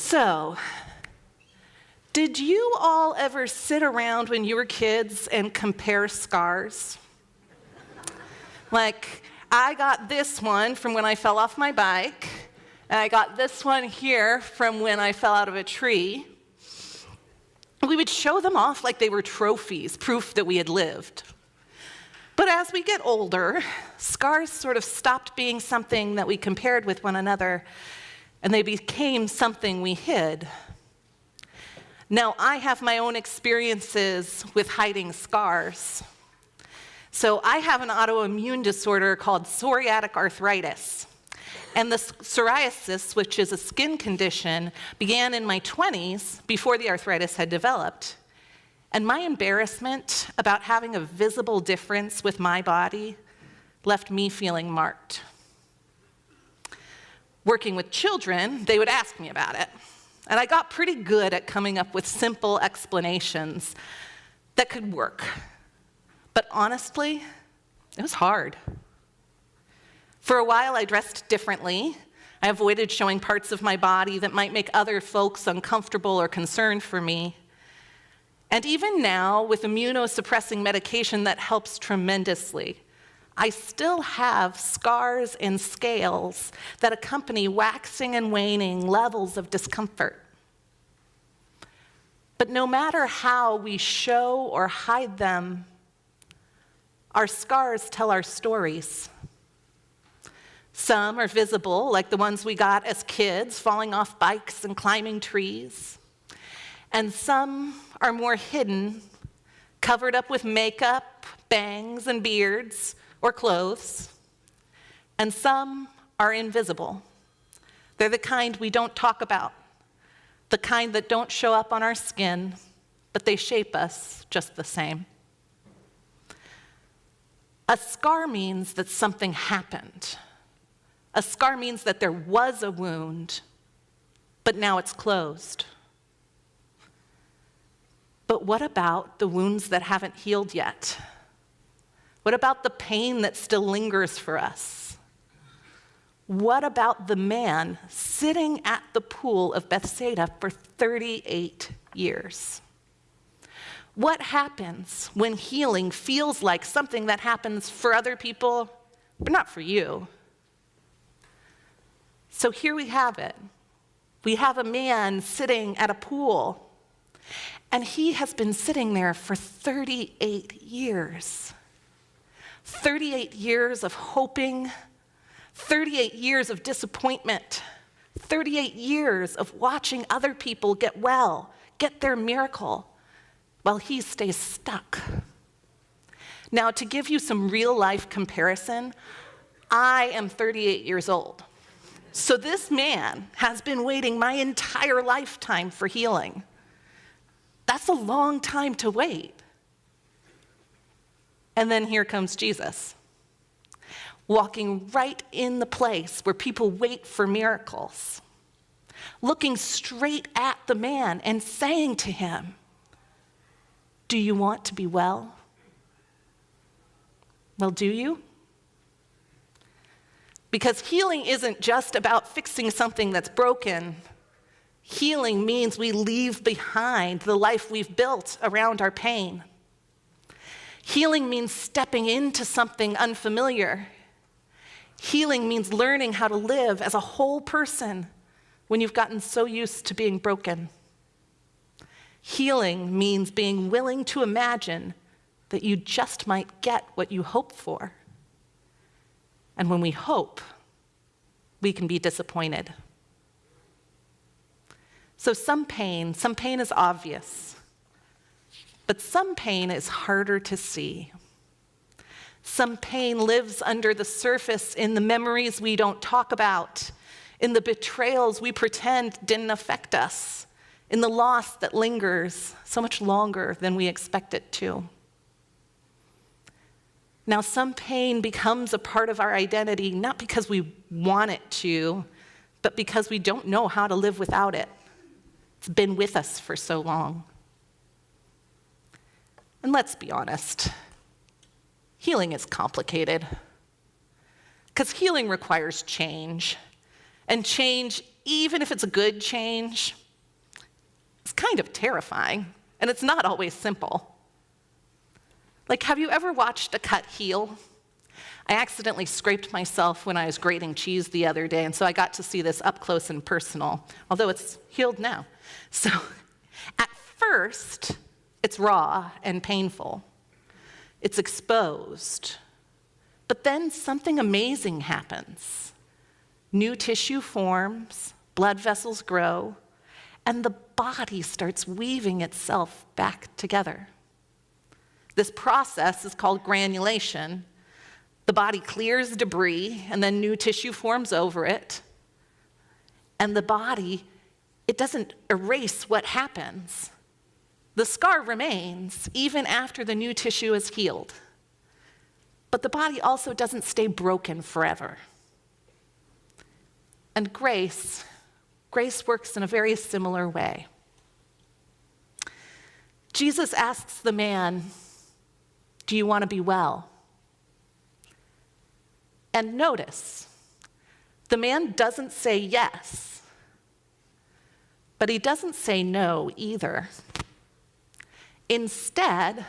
So, did you all ever sit around when you were kids and compare scars? Like, I got this one from when I fell off my bike, and I got this one here from when I fell out of a tree. We would show them off like they were trophies, proof that we had lived. But as we get older, scars sort of stopped being something that we compared with one another, and they became something we hid. Now, I have my own experiences with hiding scars. So I have an autoimmune disorder called psoriatic arthritis. And the psoriasis, which is a skin condition, began in my 20s before the arthritis had developed. And my embarrassment about having a visible difference with my body left me feeling marked. Working with children, they would ask me about it. And I got pretty good at coming up with simple explanations that could work. But honestly, it was hard. For a while, I dressed differently. I avoided showing parts of my body that might make other folks uncomfortable or concerned for me. And even now, with immunosuppressing medication that helps tremendously, I still have scars and scales that accompany waxing and waning levels of discomfort. But no matter how we show or hide them, our scars tell our stories. Some are visible, like the ones we got as kids, falling off bikes and climbing trees. And some are more hidden, covered up with makeup, bangs, and beards, or clothes. And some are invisible. They're the kind we don't talk about, the kind that don't show up on our skin, but they shape us just the same. A scar means that something happened. A scar means that there was a wound, but now it's closed. But what about the wounds that haven't healed yet? What about the pain that still lingers for us? What about the man sitting at the pool of Bethsaida for 38 years? What happens when healing feels like something that happens for other people, but not for you? So here we have it. We have a man sitting at a pool, and he has been sitting there for 38 years. 38 years of hoping, 38 years of disappointment, 38 years of watching other people get well, get their miracle, while he stays stuck. Now, to give you some real-life comparison, I am 38 years old. So this man has been waiting my entire lifetime for healing. That's a long time to wait. And then here comes Jesus, walking right in the place where people wait for miracles, looking straight at the man and saying to him, "Do you want to be well?" Well, do you? Because healing isn't just about fixing something that's broken. Healing means we leave behind the life we've built around our pain. Healing means stepping into something unfamiliar. Healing means learning how to live as a whole person when you've gotten so used to being broken. Healing means being willing to imagine that you just might get what you hope for. And when we hope, we can be disappointed. So some pain is obvious, but some pain is harder to see. Some pain lives under the surface in the memories we don't talk about, in the betrayals we pretend didn't affect us, in the loss that lingers so much longer than we expect it to. Now, some pain becomes a part of our identity, not because we want it to, but because we don't know how to live without it. It's been with us for so long. And let's be honest, healing is complicated. Because healing requires change. And change even if it's a good change, is kind of terrifying, and it's not always simple. Like, have you ever watched a cut heal? I accidentally scraped myself when I was grating cheese the other day, and so I got to see this up close and personal, although it's healed now. So at first, it's raw and painful. It's exposed. But then something amazing happens. New tissue forms, blood vessels grow, and the body starts weaving itself back together. This process is called granulation. The body clears debris, and then new tissue forms over it. And the body, it doesn't erase what happens. The scar remains even after the new tissue is healed. But the body also doesn't stay broken forever. And grace works in a very similar way. Jesus asks the man, "Do you want to be well?" And notice, the man doesn't say yes, but he doesn't say no either. Instead,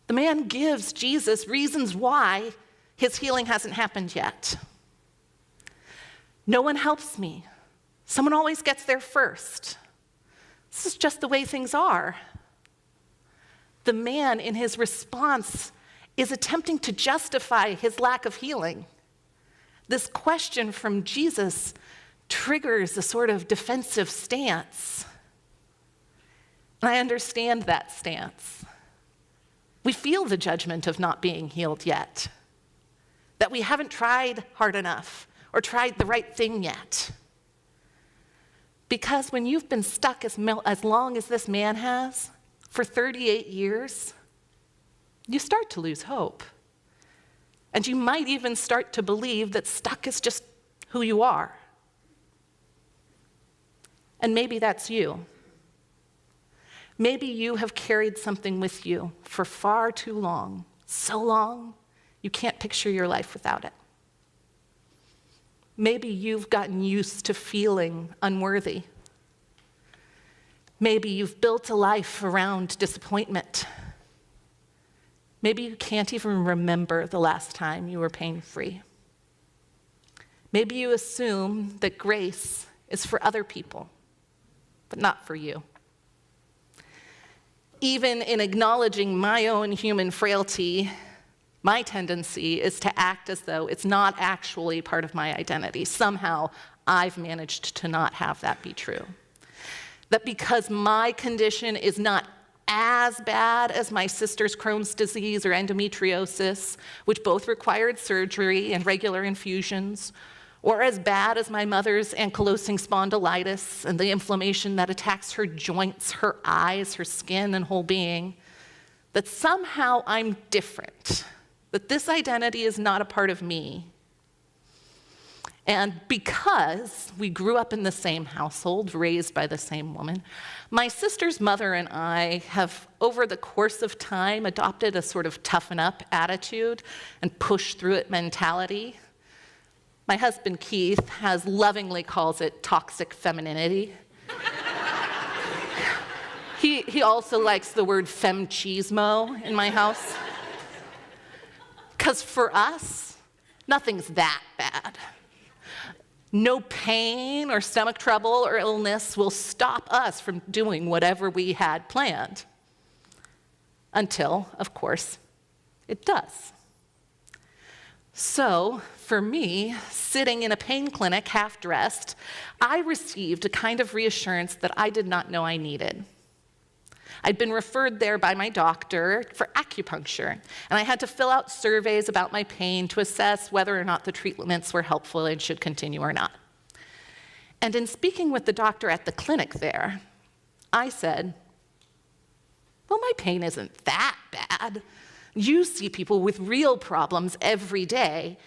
the man gives Jesus reasons why his healing hasn't happened yet. No one helps me. Someone always gets there first. This is just the way things are. The man, in his response, is attempting to justify his lack of healing. This question from Jesus triggers a sort of defensive stance. And I understand that stance. We feel the judgment of not being healed yet, that we haven't tried hard enough or tried the right thing yet. Because when you've been stuck as long as this man has, for 38 years, you start to lose hope. And you might even start to believe that stuck is just who you are. And maybe that's you. Maybe you have carried something with you for far too long, so long you can't picture your life without it. Maybe you've gotten used to feeling unworthy. Maybe you've built a life around disappointment. Maybe you can't even remember the last time you were pain-free. Maybe you assume that grace is for other people, but not for you. Even in acknowledging my own human frailty, my tendency is to act as though it's not actually part of my identity. Somehow, I've managed to not have that be true. That because my condition is not as bad as my sister's Crohn's disease or endometriosis, which both required surgery and regular infusions, or as bad as my mother's ankylosing spondylitis and the inflammation that attacks her joints, her eyes, her skin, and whole being, that somehow I'm different, that this identity is not a part of me. And because we grew up in the same household, raised by the same woman, my sister's mother and I have, over the course of time, adopted a sort of toughen up attitude and push through it mentality. My husband, Keith, has lovingly calls it toxic femininity. He also likes the word femchismo in my house. Because for us, nothing's that bad. No pain or stomach trouble or illness will stop us from doing whatever we had planned. Until, of course, it does. So, for me, sitting in a pain clinic half-dressed, I received a kind of reassurance that I did not know I needed. I'd been referred there by my doctor for acupuncture, and I had to fill out surveys about my pain to assess whether or not the treatments were helpful and should continue or not. And in speaking with the doctor at the clinic there, I said, well, my pain isn't that bad. You see people with real problems every day.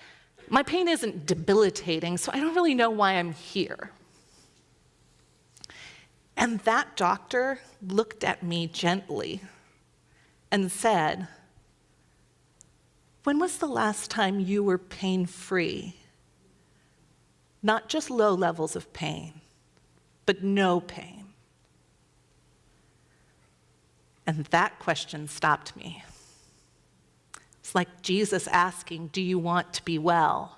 My pain isn't debilitating, so I don't really know why I'm here. And that doctor looked at me gently and said, when was the last time you were pain-free? Not just low levels of pain, but no pain. And that question stopped me. It's like Jesus asking, do you want to be well?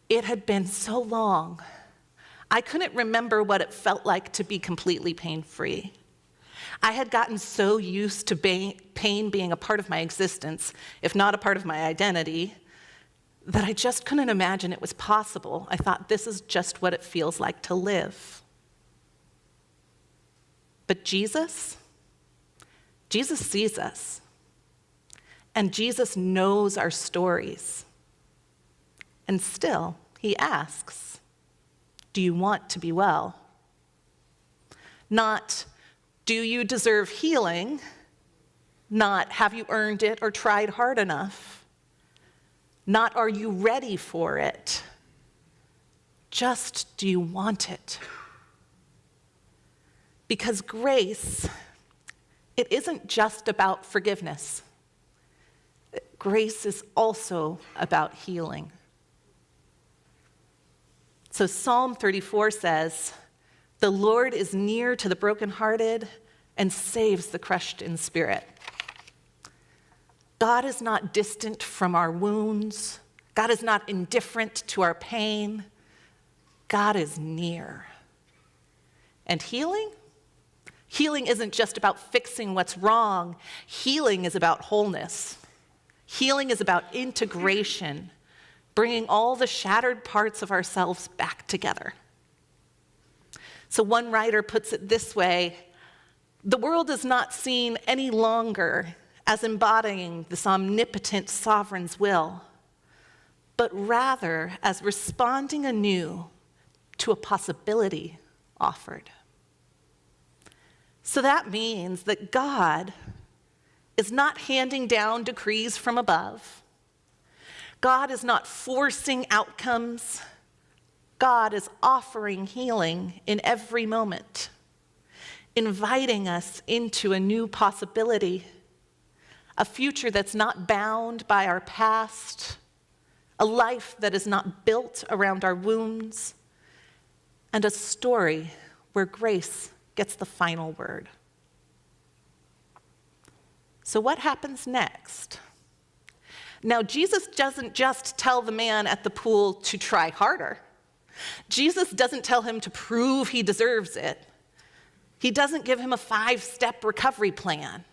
It had been so long. I couldn't remember what it felt like to be completely pain-free. I had gotten so used to pain being a part of my existence, if not a part of my identity, that I just couldn't imagine it was possible. I thought, this is just what it feels like to live. But Jesus sees us. And Jesus knows our stories. And still, he asks, do you want to be well? Not, do you deserve healing? Not, have you earned it or tried hard enough? Not, are you ready for it? Just, do you want it? Because grace, it isn't just about forgiveness. Grace is also about healing. So Psalm 34 says, the Lord is near to the brokenhearted and saves the crushed in spirit. God is not distant from our wounds. God is not indifferent to our pain. God is near. And healing? Healing isn't just about fixing what's wrong. Healing is about wholeness. Healing is about integration, bringing all the shattered parts of ourselves back together. So one writer puts it this way, the world is not seen any longer as embodying this omnipotent sovereign's will, but rather as responding anew to a possibility offered. So that means that God is not handing down decrees from above. God is not forcing outcomes. God is offering healing in every moment, inviting us into a new possibility, a future that's not bound by our past, a life that is not built around our wounds, and a story where grace gets the final word. So what happens next? Now, Jesus doesn't just tell the man at the pool to try harder. Jesus doesn't tell him to prove he deserves it. He doesn't give him a 5-step recovery plan,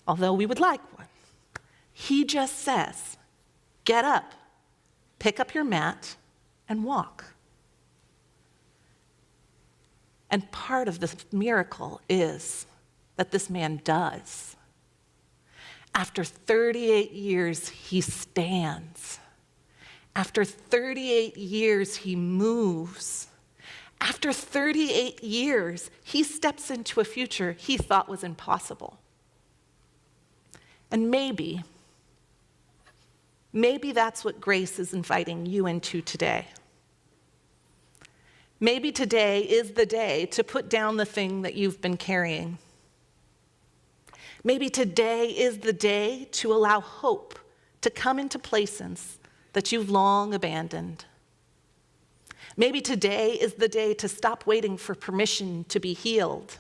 although we would like one. He just says, get up, pick up your mat, and walk. And part of the miracle is that this man does. After 38 years, he stands. After 38 years, he moves. After 38 years, he steps into a future he thought was impossible. And maybe that's what grace is inviting you into today. Maybe today is the day to put down the thing that you've been carrying. Maybe today is the day to allow hope to come into places that you've long abandoned. Maybe today is the day to stop waiting for permission to be healed.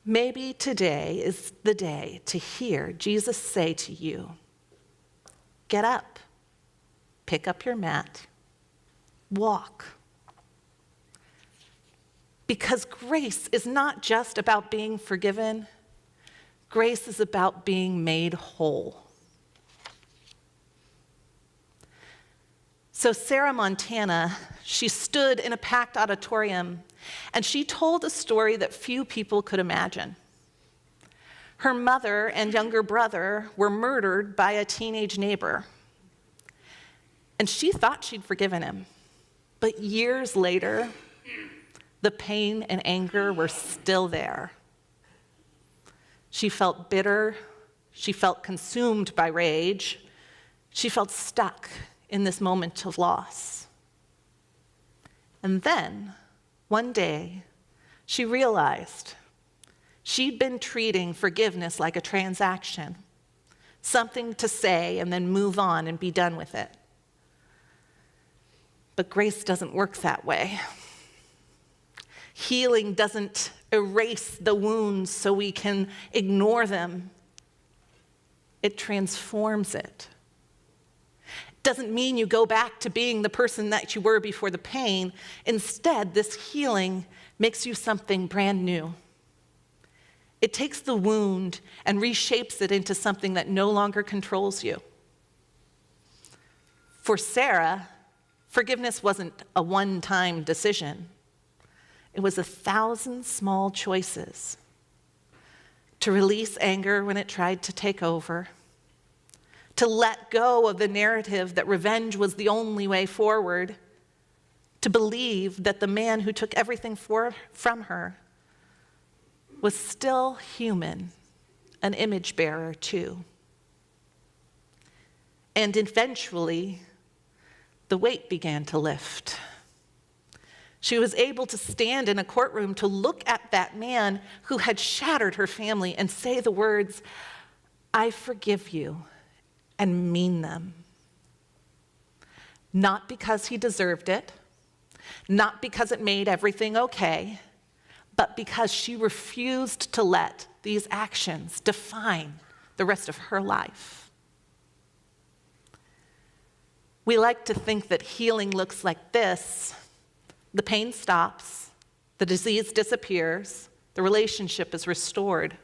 Maybe today is the day to hear Jesus say to you, get up, pick up your mat, walk. Because grace is not just about being forgiven. Grace is about being made whole. So Sarah Montana, she stood in a packed auditorium, and she told a story that few people could imagine. Her mother and younger brother were murdered by a teenage neighbor, and she thought she'd forgiven him. But years later, the pain and anger were still there. She felt bitter. She felt consumed by rage. She felt stuck in this moment of loss. And then, one day, she realized she'd been treating forgiveness like a transaction, something to say and then move on and be done with it. But grace doesn't work that way. Healing doesn't erase the wounds so we can ignore them. It transforms it. It doesn't mean you go back to being the person that you were before the pain. Instead, this healing makes you something brand new. It takes the wound and reshapes it into something that no longer controls you. For Sarah, forgiveness wasn't a one-time decision. It was 1,000 small choices to release anger when it tried to take over, to let go of the narrative that revenge was the only way forward, to believe that the man who took everything from her was still human, an image bearer too. And eventually, the weight began to lift. She was able to stand in a courtroom to look at that man who had shattered her family and say the words, "I forgive you," and mean them. Not because he deserved it, not because it made everything okay, but because she refused to let these actions define the rest of her life. We like to think that healing looks like this. The pain stops, the disease disappears, the relationship is restored.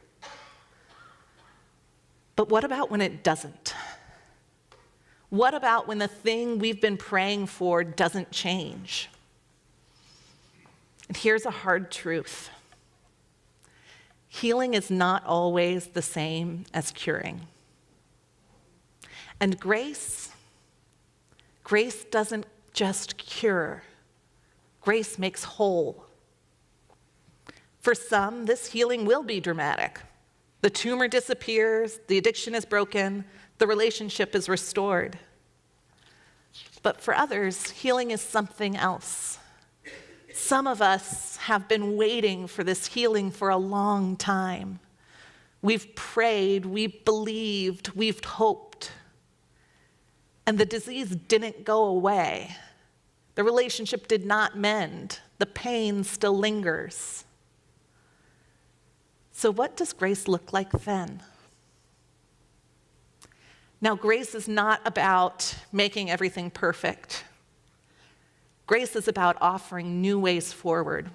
But what about when it doesn't? What about when the thing we've been praying for doesn't change? And here's a hard truth. Healing is not always the same as curing. And grace doesn't just cure. Grace makes whole. For some, this healing will be dramatic. The tumor disappears, the addiction is broken, the relationship is restored. But for others, healing is something else. Some of us have been waiting for this healing for a long time. We've prayed, we've believed, we've hoped. And the disease didn't go away. The relationship did not mend. The pain still lingers. So what does grace look like then? Now, grace is not about making everything perfect. Grace is about offering new ways forward.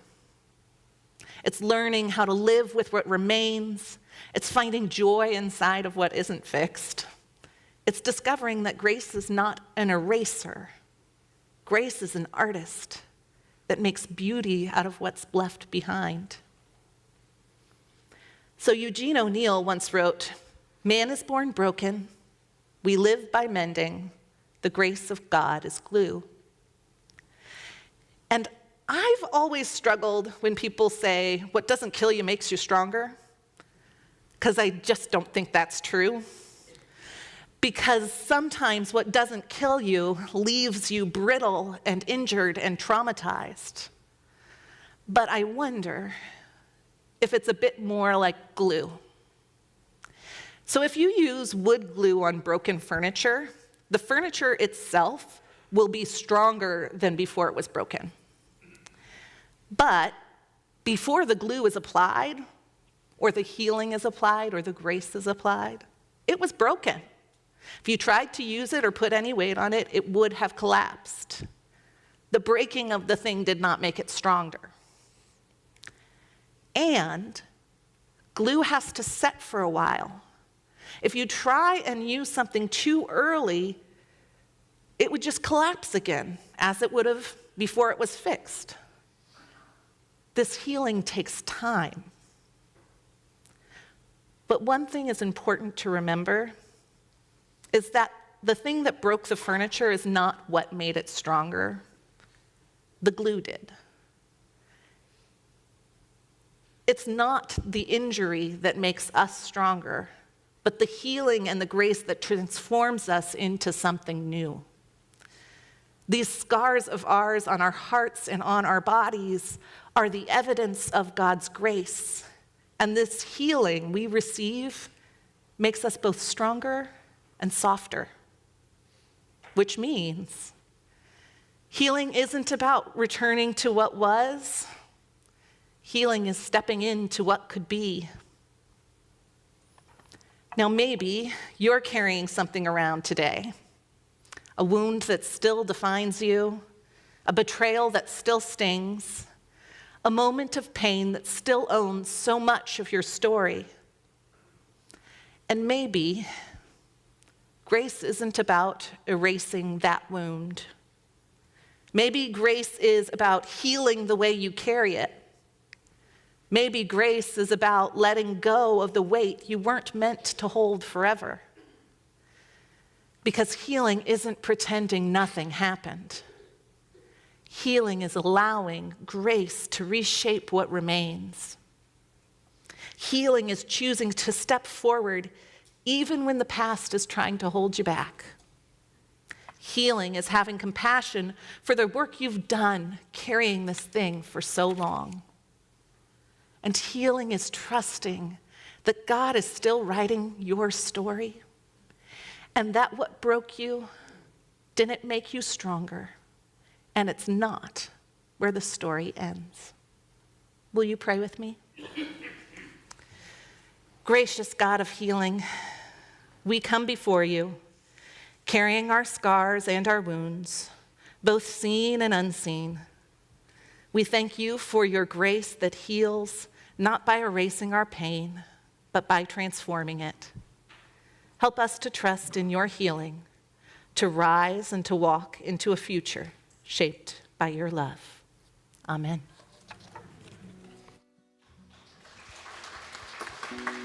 It's learning how to live with what remains. It's finding joy inside of what isn't fixed. It's discovering that grace is not an eraser. Grace is an artist that makes beauty out of what's left behind. So Eugene O'Neill once wrote, "Man is born broken. We live by mending. The grace of God is glue." And I've always struggled when people say, "What doesn't kill you makes you stronger," because I just don't think that's true. Because sometimes what doesn't kill you leaves you brittle and injured and traumatized. But I wonder if it's a bit more like glue. So if you use wood glue on broken furniture, the furniture itself will be stronger than before it was broken. But before the glue is applied, or the healing is applied, or the grace is applied, it was broken. If you tried to use it or put any weight on it, it would have collapsed. The breaking of the thing did not make it stronger. And glue has to set for a while. If you try and use something too early, it would just collapse again, as it would have before it was fixed. This healing takes time. But one thing is important to remember is that the thing that broke the furniture is not what made it stronger. The glue did. It's not the injury that makes us stronger, but the healing and the grace that transforms us into something new. These scars of ours on our hearts and on our bodies are the evidence of God's grace. And this healing we receive makes us both stronger and softer, which means Healing isn't about returning to what was. Healing is stepping into what could be. Now, maybe you're carrying something around today, a wound that still defines you, a betrayal that still stings, a moment of pain that still owns so much of your story. And maybe grace isn't about erasing that wound. Maybe grace is about healing the way you carry it. Maybe grace is about letting go of the weight you weren't meant to hold forever. Because healing isn't pretending nothing happened. Healing is allowing grace to reshape what remains. Healing is choosing to step forward even when the past is trying to hold you back. Healing is having compassion for the work you've done carrying this thing for so long. And healing is trusting that God is still writing your story and that what broke you didn't make you stronger, and it's not where the story ends. Will you pray with me? Gracious God of healing, we come before you, carrying our scars and our wounds, both seen and unseen. We thank you for your grace that heals, not by erasing our pain, but by transforming it. Help us to trust in your healing, to rise and to walk into a future shaped by your love. Amen.